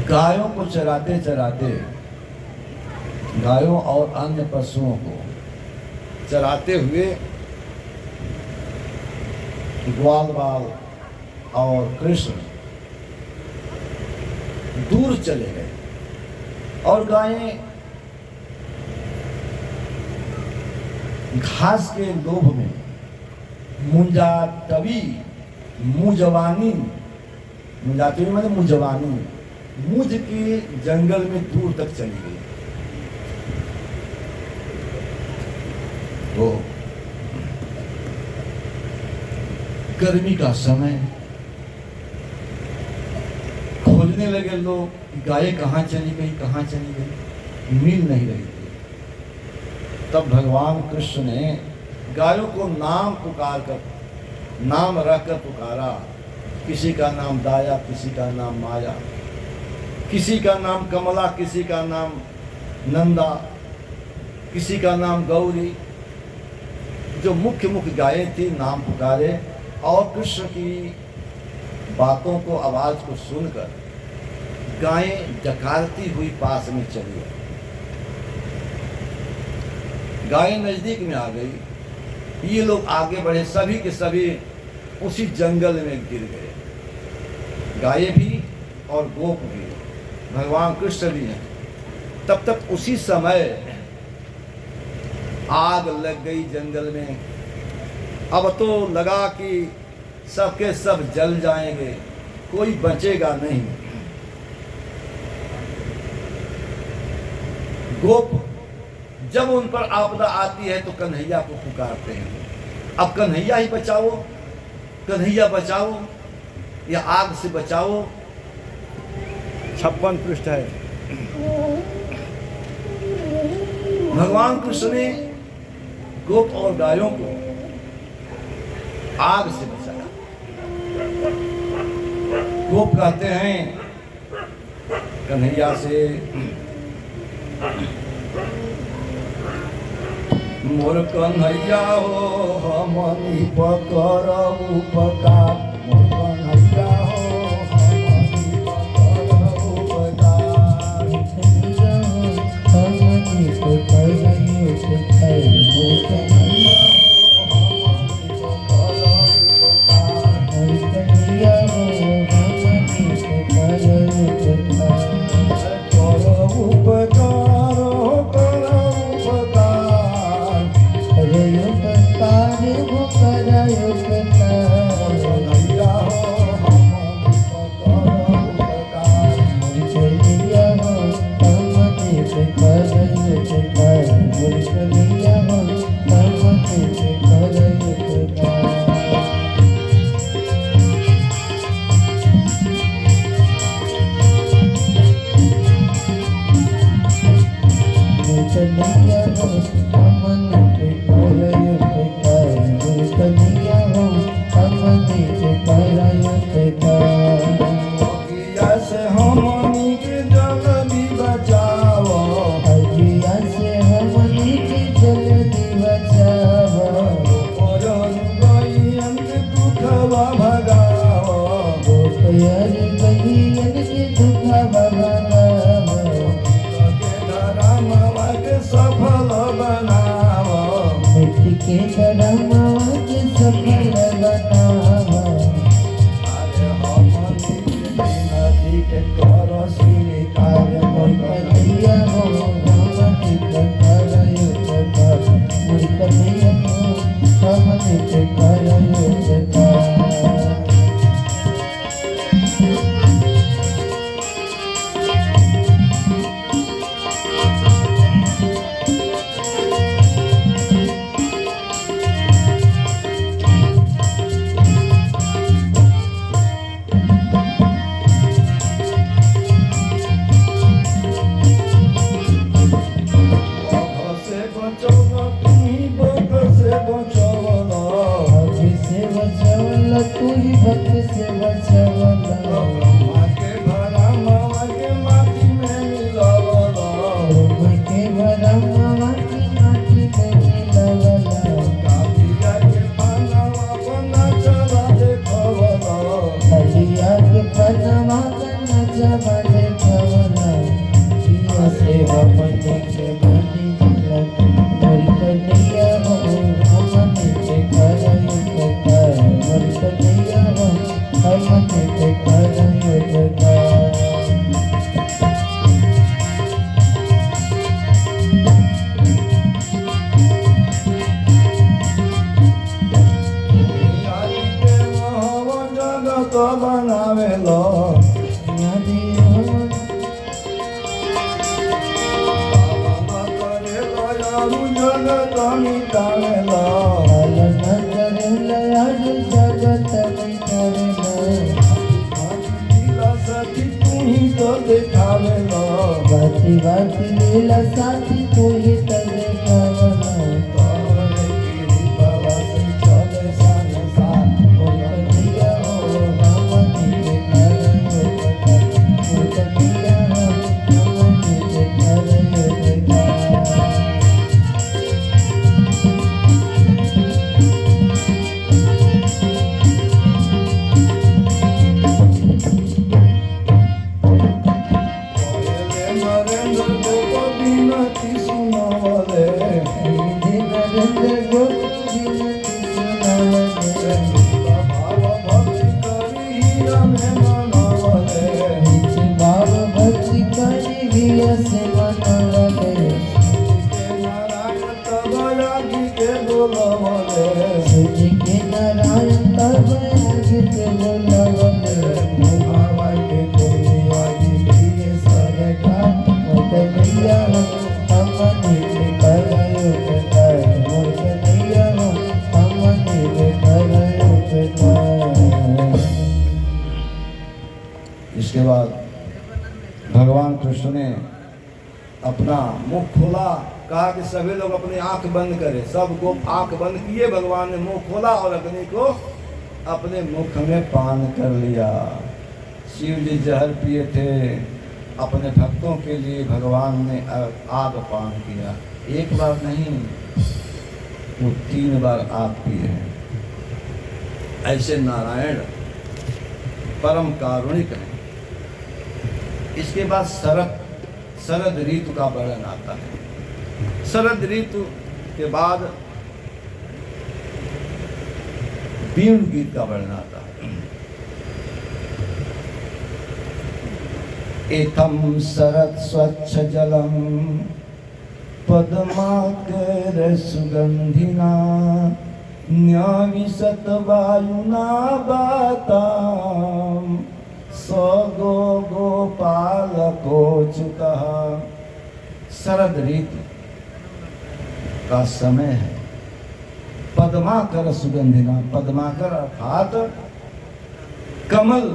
गायों को चराते चराते, गायों और अन्य पशुओं को चराते हुए ग्वाल बाल और कृष्ण दूर चले गए और गायें घास के लोभ में मुंजातवी मुजवानी, मुंजातवी मतलब मुजवानी, मुझ के जंगल में दूर तक चली गई। वो गर्मी का समय, खोजने लगे लोग गायें कहाँ चली गई, कहाँ चली गई, मिल नहीं रही थी। तब भगवान कृष्ण ने गायों को नाम पुकार कर, नाम रखकर पुकारा। किसी का नाम दाया, किसी का नाम माया, किसी का नाम कमला, किसी का नाम नंदा, किसी का नाम गौरी। जो मुख्य मुख्य गायें थी नाम पुकारे और कृष्ण की बातों को, आवाज को सुनकर गायें डकारती हुई पास में चली गई। गायें नजदीक में आ गई। ये लोग आगे बढ़े, सभी के सभी उसी जंगल में गिर गए। गायें भी और गोप भी, भगवान कृष्ण भी हैं। तब तक उसी समय आग लग गई जंगल में। अब तो लगा कि सबके सब जल जाएंगे, कोई बचेगा नहीं। गोप जब उन पर आपदा आती है तो कन्हैया को पुकारते हैं, अब कन्हैया ही बचाओ, कन्हैया बचाओ, या आग से बचाओ। 56 पृष्ठ है। भगवान कृष्ण ने गोप और गायों को आग से बचाया। गोप कहते हैं कन्हैया से, मोर कन्हैया हो हमनी पकर उपकार, मोर कन्हैया हो हमनी पकर उपकार, हमनी पकर उपकार, मोर कन्हैया हो हमनी पकर उपकार, करो उपकार, करो उपकार, Bye. જગત બનાવેલો જગત મિટાવેલો સખી તું તો દેખાવેલો बाती बाती लीला साथी कोई तर देखावलो चले सन सा कन्हैया हो हमनी के करयो कन्हैया हो हमनी के करयो नरेंद्र गोपी नती सुनावले नरेंद्र गोपी सुनावले भाव भक्ति करी हमें मनावले भाव भक्ति करी गिया से मनावले नारायण तब आगे के बोलवले सूर्य के नारायण तब आगे के बोलवले भावाई के कोई आगे लिए सरका कन्हैया हो हमनी के करयो बेकार मोर कन्हैया हो हमनी के करयो बेकार। इसके बाद भगवान कृष्ण ने अपना मुख खोला, कहा कि सभी लोग अपनी आंख बंद करें। सबको आंख बंद किए, भगवान ने मुंह खोला और अग्नि को अपने मुख में पान कर लिया। शिव जी जहर पिए थे, अपने भक्तों के लिए भगवान ने आग पान किया। एक बार नहीं, वो 3 बार आग पिए हैं। ऐसे नारायण परम कारुणिक हैं। इसके बाद शरद ऋतु का वर्णन आता है। शरद ऋतु के बाद बीण गीत का वर्णन आता है। एथम शरद स्वच्छ जलम पद्माकर सुगंधिना न्याविशत वायुना बाताम सगो गोपालकोच्युतः। शरद ऋतु का समय है। पद्माकर सुगंधिना, पद्माकर अर्थात कमल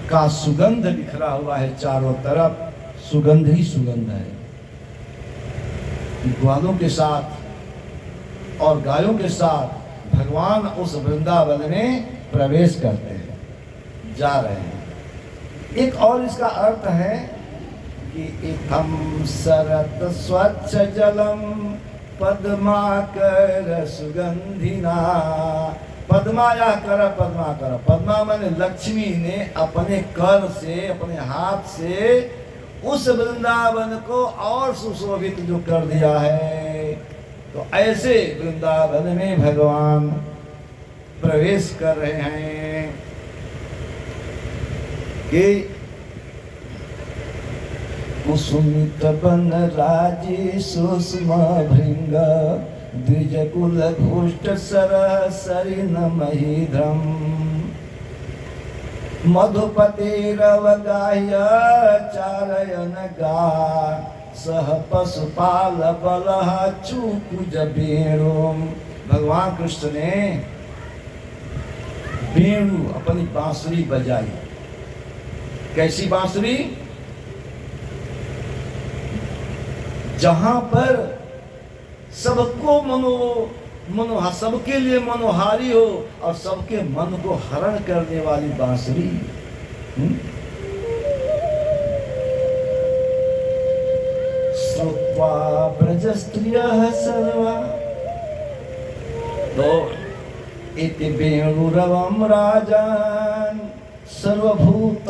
का सुगंध बिखरा हुआ है चारों तरफ, सुगंध ही सुगंध है। ग्वालों के साथ और गायों के साथ भगवान उस वृंदावन में प्रवेश करते हैं, जा रहे हैं। एक और इसका अर्थ है कि इत्थम शरत स्वच्छ जलम पद्माकर सुगंधिना। पद्माया कर, पद्माकर, पद्मा माने लक्ष्मी ने अपने कर से, अपने हाथ से उस वृंदावन को और सुशोभित जो कर दिया है। तो ऐसे वृंदावन में भगवान प्रवेश कर रहे हैं कि कुसुमित बन राजी सुषमा भृंग द्विज कुल घुष्ट सर सरिन महीध्रम मधुपति रव गाह्य चारयन गा सह पशुपाल बलह चूकुज बेणु। भगवान कृष्ण ने बेणु अपनी बांसुरी बजाई। कैसी बांसुरी? जहां पर सबको सबके लिए मनोहारी हो और सबके मन को हरण करने वाली बांसुरी। श्रुत्वा ब्रजस्त्रियः सर्वा तो इति वेणुरवं राजन् सर्वभूत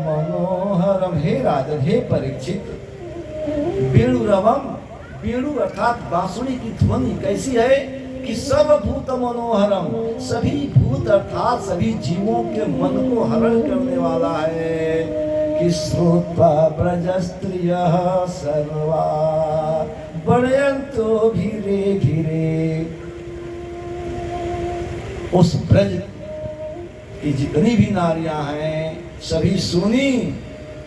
मनोहरम। हे राजन, हे परीक्षित, वेणुरवम, वेणु अर्थात बांसुरी की ध्वनि कैसी है कि सब भूत मनोहरम, सभी भूत अर्थात सभी जीवों के मन को हरण करने वाला है। कि श्रुत्वा ब्रजस्त्रियः सर्वा वर्यन्तो धीरे धीरे, उस ब्रज की जितनी भी नारियां हैं सभी सुनी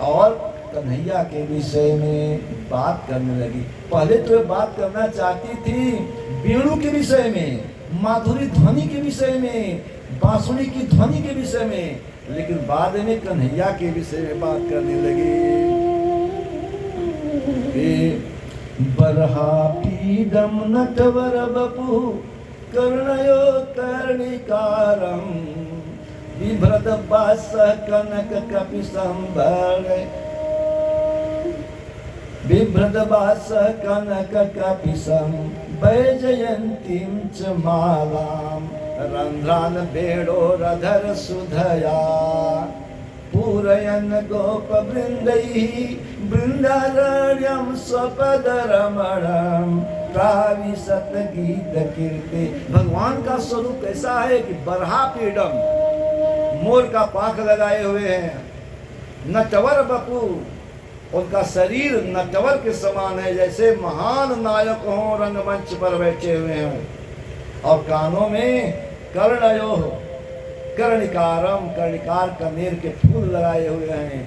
और कन्हैया के विषय में बात करने लगी। पहले तो बात करना चाहती थी वेणु के विषय में, माधुरी ध्वनि के विषय में, बांसुरी की ध्वनि के विषय में, लेकिन बाद में कन्हैया के विषय में बात करने लगी। बरहा पीडम नटवर बपु कर्णयो कर्णिकारम, बिभ्रत बास कनक कपि संभर, बिभ्रतवास कनक कपिशं वैजयन्तीं च मालां, रन्ध्रान् वेणोरधर सुधया पूरयन् गोपवृन्दैः बृन्दारण्यं स्वपदरमणं प्राविशत गीत कीर्ति। भगवान का स्वरूप ऐसा है कि बरहा पीडम, मोर का पाख लगाए हुए हैं, नटवर बपू, उनका शरीर नटवर के समान है, जैसे महान नायक हों रंगमंच पर बैठे हुए हैं, और कानों में कर्णयो कर्णिकारम, कर्णिकार कनेर के फूल लगाए हुए हैं,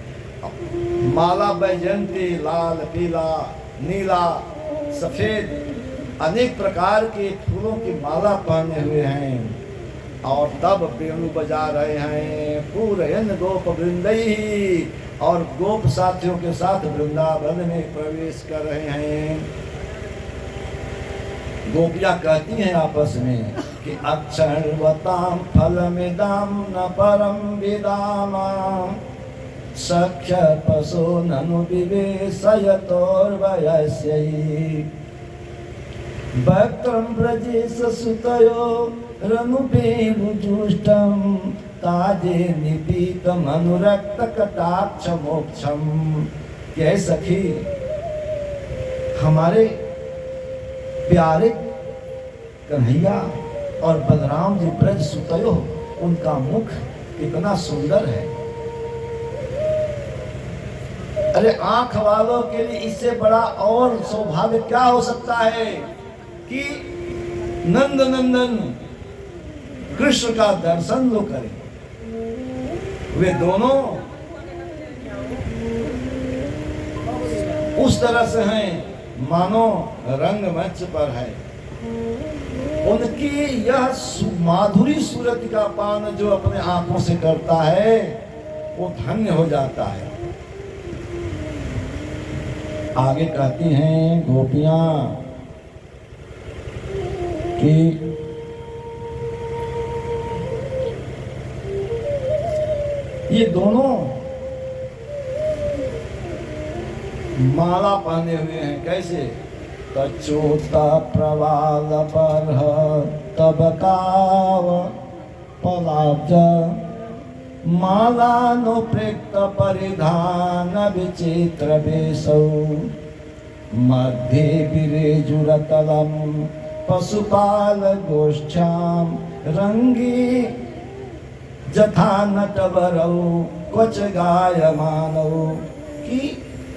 माला बैजंती, लाल पीला नीला सफेद अनेक प्रकार के फूलों की माला पहने हुए हैं, और तब वेणु बजा रहे हैं। पूरयन गोप वृंदई, और गोप साथियों के साथ वृंदावन में प्रवेश कर रहे हैं। गोपियां कहती हैं आपस में कि अक्षरवताम फलमिदाम न परम विदामा, सख्य पशो ननु विवेशयतोर्वयस्यै, वक्त्रं ब्रजेश सुतयो रनुपेमुजुष्टं, ताजे निपीतम अनुरक्त कटाक्ष मोक्षम। क्या सखी, हमारे प्यारे कन्हैया और बलराम जी ब्रज सुतयो, उनका मुख कितना सुंदर है। अरे आंख वालों के लिए इससे बड़ा और सौभाग्य क्या हो सकता है कि नंद नंदन कृष्ण का दर्शन लो करें। वे दोनों उस तरह से हैं मानो रंगमंच पर है। उनकी यह माधुरी सूरत का पान जो अपने आंखों से करता है वो धन्य हो जाता है। आगे कहती हैं गोपियां कि ये दोनों माला पहने हुए हैं। कैसे? तच्चोता प्रवाल पर तब काव पलाब्ज, मालानुप्रेक्त परिधान विचित्र वेशौ, मध्ये विरेजुरतलम पशुपाल गोष्ठ्यां, रंगी जथा नटवरौ क्वच गायमानौ। कि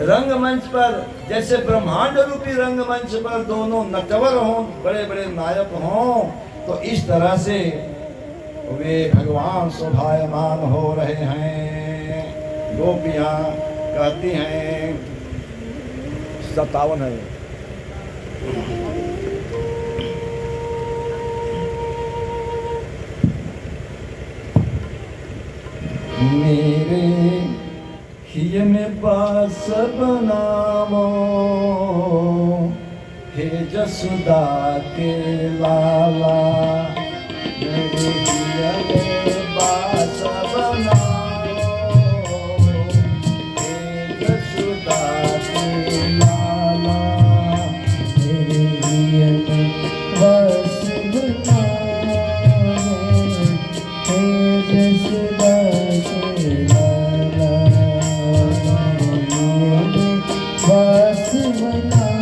रंगमंच पर जैसे ब्रह्मांड रूपी रंगमंच पर दोनों नटवर हों, बड़े बड़े नायक हों, तो इस तरह से वे भगवान शोभायमान हो रहे हैं। गोपियां कहती हैं 57 है। मेरे हिय में बास बनावो, हे जसुदा के लाला, मेरे हिय में बास बनावो, हे जसुदा के लाला, मेरे हिय में बास बनावो, हे जसुदा के लाला, वास बनाओ,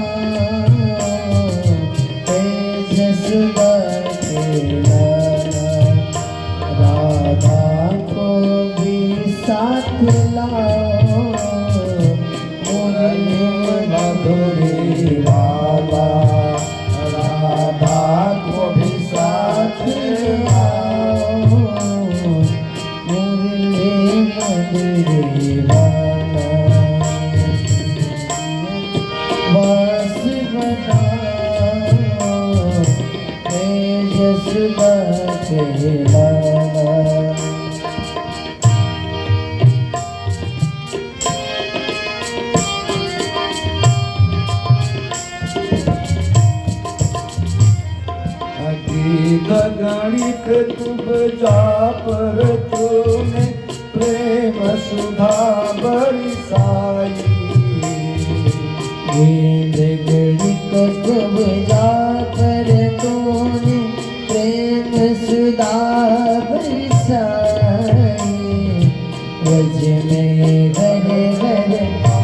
हे जसुदा लाओ मुरली मधुरी वाला राधा को भी साथ लाओ मुरली मधुरी वाला वास बनाओ यशोदा के लाला गणित तुम जा पर तूने प्रेम सुधा बरसाई गणित तुम जा पर तूने प्रेम सुधा बरसाई व्रज में घर घर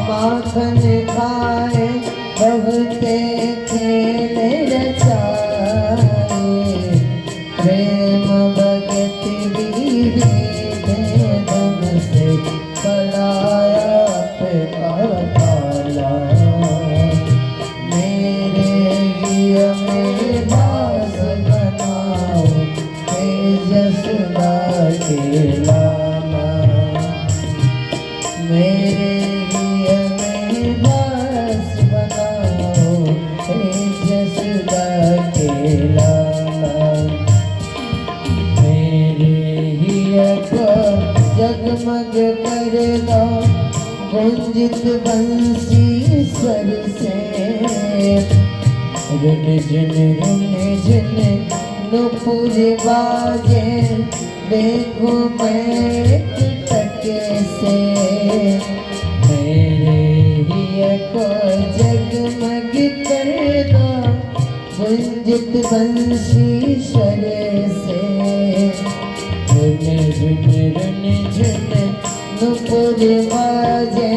माखन खाए बहुते खेल रचाए प्रेम भगत धन से पढ़ाया पाला मेरे लिए में दास बनाओ जसदा के लाला मेरे लिए में दास बनाओ जसदा के लाला जगमग कर दो गुंजित बंसी स्वर से रुन झुन नुपुर बाजे देखो मैं टके से मेरे हिय को जगमग कर दो गुंजित बंसी स्वर से रुन झुन नुपुर बाजे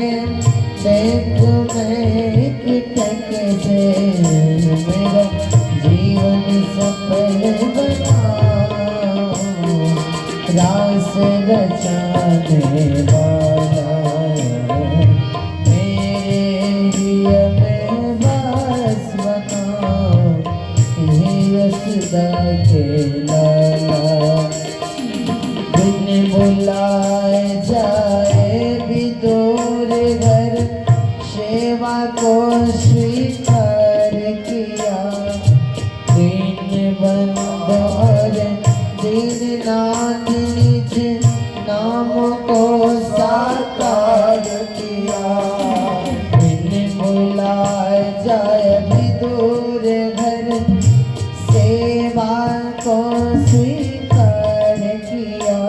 देखो मैं किटक से मेरा जीवन सफल बनाओ रास रचाने वाला मेरे लिए में वास बनाओ यशोदा के लाला बुलाए जाए विदुर घर सेवा को स्वीकार किया दीन बंधु और दीननाथ निज नाम को साकार किया बुलाए जाए विदुर घर सेवा को स्वीकार किया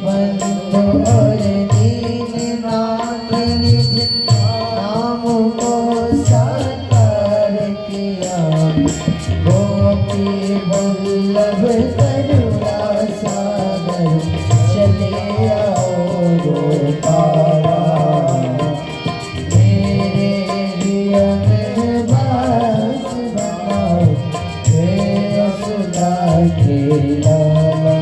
बंधु और दीननाथ निज नाम को साकार किया गोपी वल्लभ करुणा सागर चले आओ गोपाला मेरे लिए में वास बनाओ यशोदा के लाला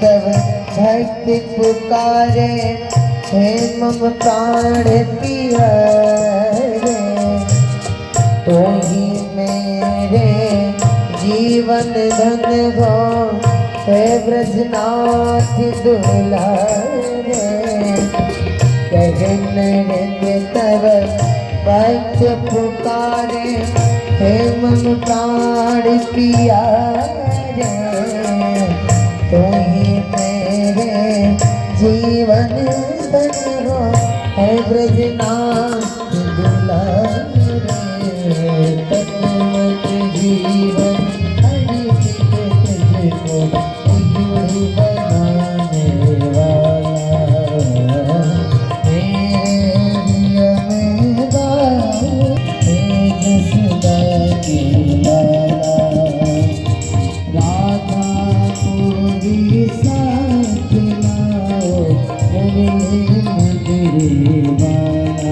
तव भक्ति पुकारे हे मम प्राण पियारे तो ही मेरे जीवन धन हो हे ब्रजनाथ दुलारे कहने तव भक्त पुकारे हे मम प्राण पियारे तो ही मेरे जीवन धन हो है ब्रजनाथ दुलारे तत्वत जीवन हरि तुझको उज्ज्वल बनाने वाला मेरे में बात जसदा की